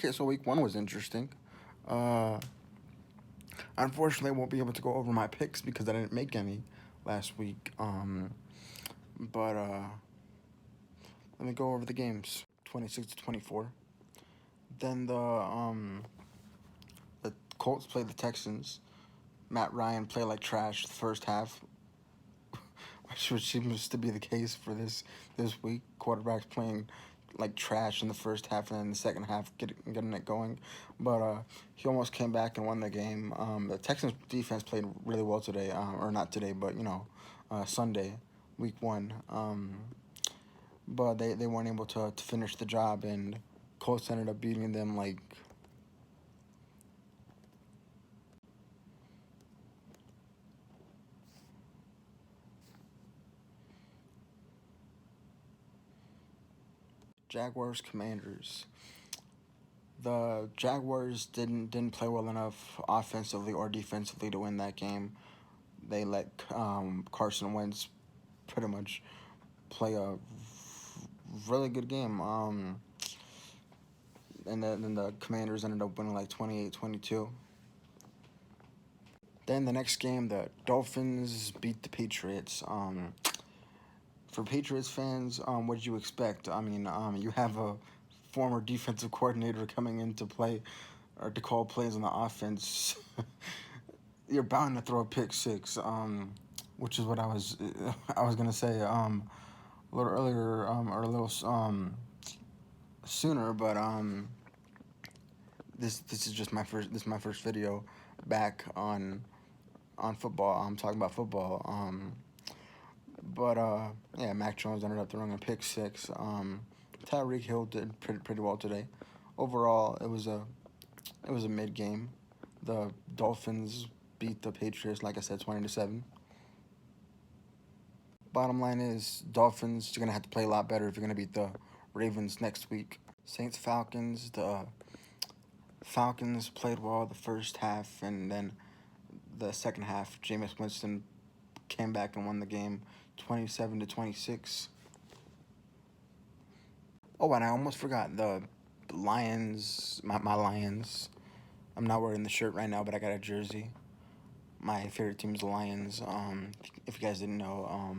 Okay, so week 1 was interesting. Uh, Unfortunately, I won't be able to go over my picks because I didn't make any last week. But let me go over the games. 26-24. Then the Colts played the Texans. Matt Ryan played like trash the first half, which seems to be the case for this week. Quarterbacks playing like trash in the first half, and then the second half getting it going. But he almost came back and won the game. The Texans defense played really well today, or not today, but Sunday, week 1. But they weren't able to finish the job, and Colts ended up beating them like. Jaguars Commanders. The Jaguars didn't play well enough offensively or defensively to win that game. They let Carson Wentz pretty much play a really good game. And then the Commanders ended up winning like 28-22. Then the next game, the Dolphins beat the Patriots. For Patriots fans, what did you expect? I mean, you have a former defensive coordinator coming in to play or to call plays on the offense. You're bound to throw a pick six, which is what I was gonna say a little earlier or a little sooner, but this is just my first video back on football. I'm talking about football. But yeah, Mac Jones ended up throwing a pick six. Tyreek Hill did pretty well today. Overall, it was a mid game. The Dolphins beat the Patriots, like I said, 20-7. Bottom line is, Dolphins, you're gonna have to play a lot better if you're gonna beat the Ravens next week. Saints Falcons. The Falcons played well the first half, and then the second half, Jameis Winston came back and won the game, 27-26. Oh, and I almost forgot the Lions. My Lions. I'm not wearing the shirt right now, but I got a jersey. My favorite team is the Lions. If you guys didn't know,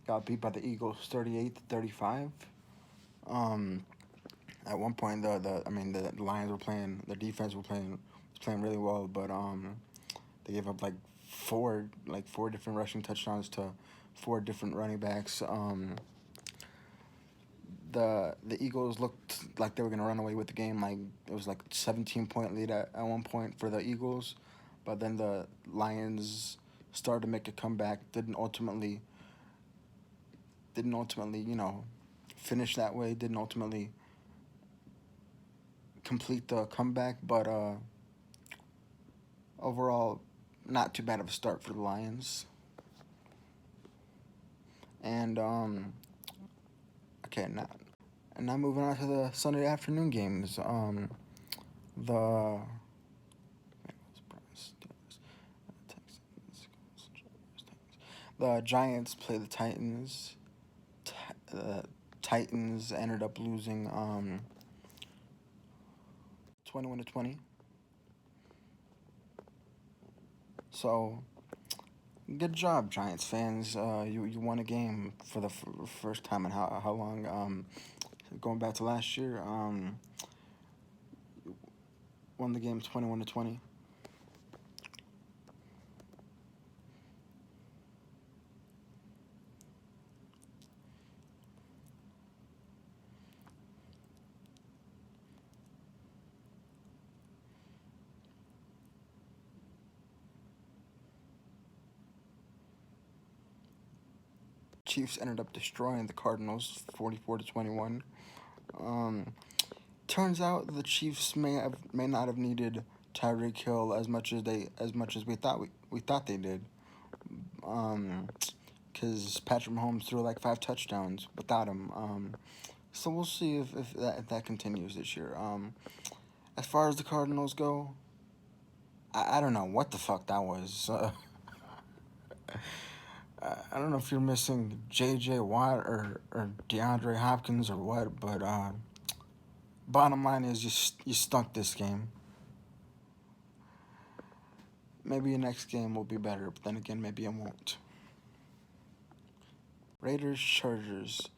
got beat by the Eagles 38-35. At one point, the Lions were playing. Their defense was playing really well, but they gave up like four different rushing touchdowns to 4 different running backs. The Eagles looked like they were gonna run away with the game. Like it was like 17-point lead at one point for the Eagles, but then the Lions started to make a comeback. Didn't ultimately finish that way. Didn't ultimately complete the comeback, but overall, not too bad of a start for the Lions. And okay, now moving on to the Sunday afternoon games. The Giants play the Titans. The Titans ended up losing 21-20. So, good job, Giants fans. You won a game for the first time in how long? Going back to last year, won the game 21-20. Chiefs ended up destroying the Cardinals 44-21. Turns out the Chiefs may not have needed Tyreek Hill as much as we thought they did. Because Patrick Mahomes threw like 5 touchdowns without him. So we'll see if that continues this year. As far as the Cardinals go, I don't know what the fuck that was. I don't know if you're missing J.J. Watt or DeAndre Hopkins or what, but Bottom line is you stunk this game. Maybe your next game will be better, but then again, maybe it won't. Raiders Chargers.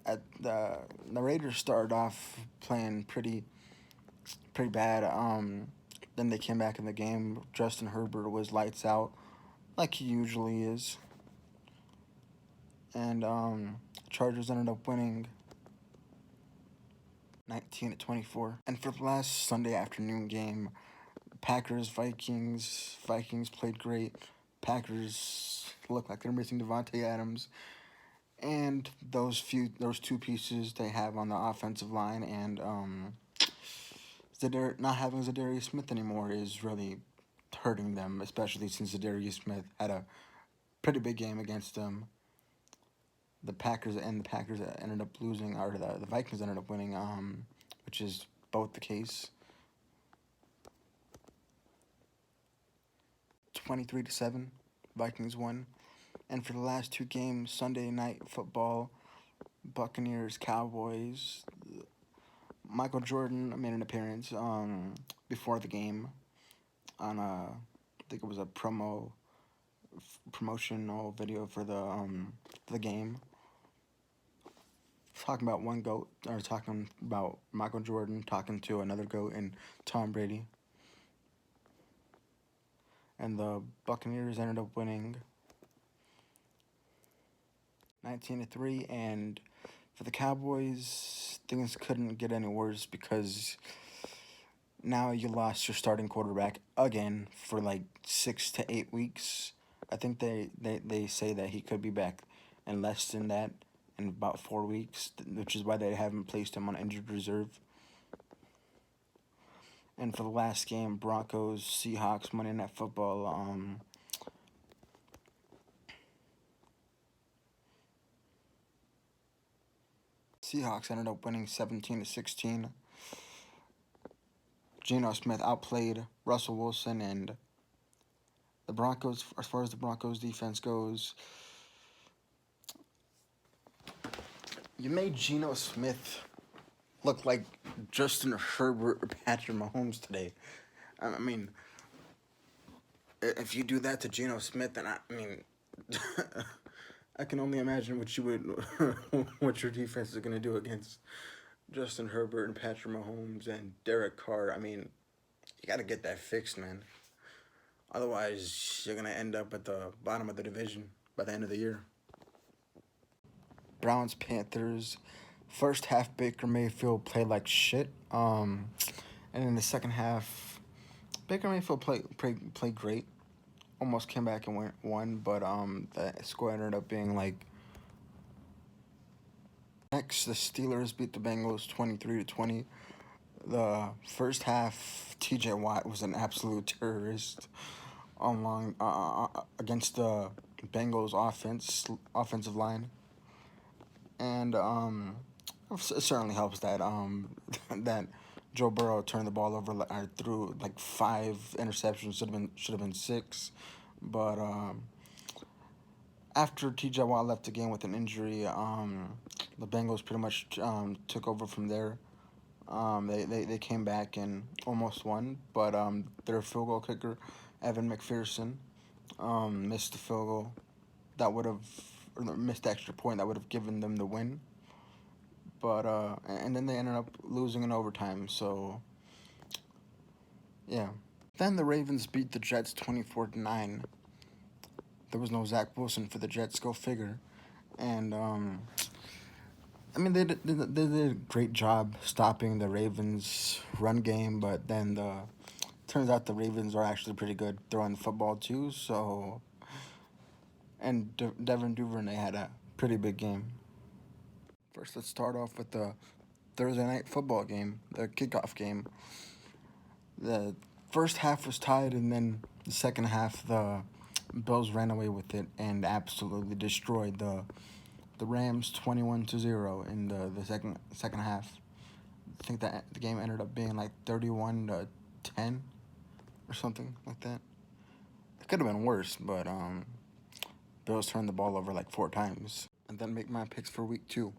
At the Raiders started off playing pretty bad. Then they came back in the game. Justin Herbert was lights out, like he usually is. And Chargers ended up winning 19-24. And for the last Sunday afternoon game, Packers Vikings. Vikings played great. Packers look like they're missing Devontae Adams and those two pieces they have on the offensive line, and not having Zadarius Smith anymore is really hurting them, especially since Zadarius Smith had a pretty big game against them. The Packers ended up losing, or the Vikings ended up winning, which is both the case. 23-7, Vikings won. And for the last two games, Sunday night football, Buccaneers, Cowboys. Michael Jordan made an appearance before the game on I think it was a promotional video for the game. Talking about one GOAT, or talking about Michael Jordan talking to another GOAT and Tom Brady. And the Buccaneers ended up winning 19-3, and for the Cowboys, things couldn't get any worse because now you lost your starting quarterback again for like 6 to 8 weeks. I think they say that he could be back in less than that, in about 4 weeks, which is why they haven't placed him on injured reserve. And for the last game, Broncos, Seahawks, Monday Night Football, Seahawks ended up winning 17-16. Geno Smith outplayed Russell Wilson, and the Broncos, as far as the Broncos defense goes, you made Geno Smith look like Justin Herbert or Patrick Mahomes today. I mean, if you do that to Geno Smith, then I mean, I can only imagine what your defense is gonna do against Justin Herbert and Patrick Mahomes and Derek Carr. I mean, you gotta get that fixed, man. Otherwise, you're gonna end up at the bottom of the division by the end of the year. Browns Panthers. First half, Baker Mayfield played like shit. And in the second half, Baker Mayfield played great. Almost came back and won, but the score ended up being like. Next, the Steelers beat the Bengals 23-20. The first half, T.J. Watt was an absolute terrorist against the Bengals offensive line, and it certainly helps that that Joe Burrow turned the ball over or threw like 5 interceptions. Should have been 6, but after T.J. Watt left the game with an injury, the Bengals pretty much took over from there. They came back and almost won, but their field goal kicker, Evan McPherson, missed the field goal that would have, or missed the extra point that would have given them the win. But and then they ended up losing in overtime. So yeah. Then the Ravens beat the Jets 24-9. There was no Zach Wilson for the Jets. Go figure. And I mean, they did a great job stopping the Ravens' run game, but then turns out the Ravens are actually pretty good throwing the football too. So, and Devin Duvernay had a pretty big game. First, let's start off with the Thursday night football game, the kickoff game. The first half was tied, and then the second half, the Bills ran away with it and absolutely destroyed the Rams 21-0 in the second half. I think that the game ended up being like 31-10 or something like that. It could have been worse, but Bills turned the ball over like 4 times. And then make my picks for week 2.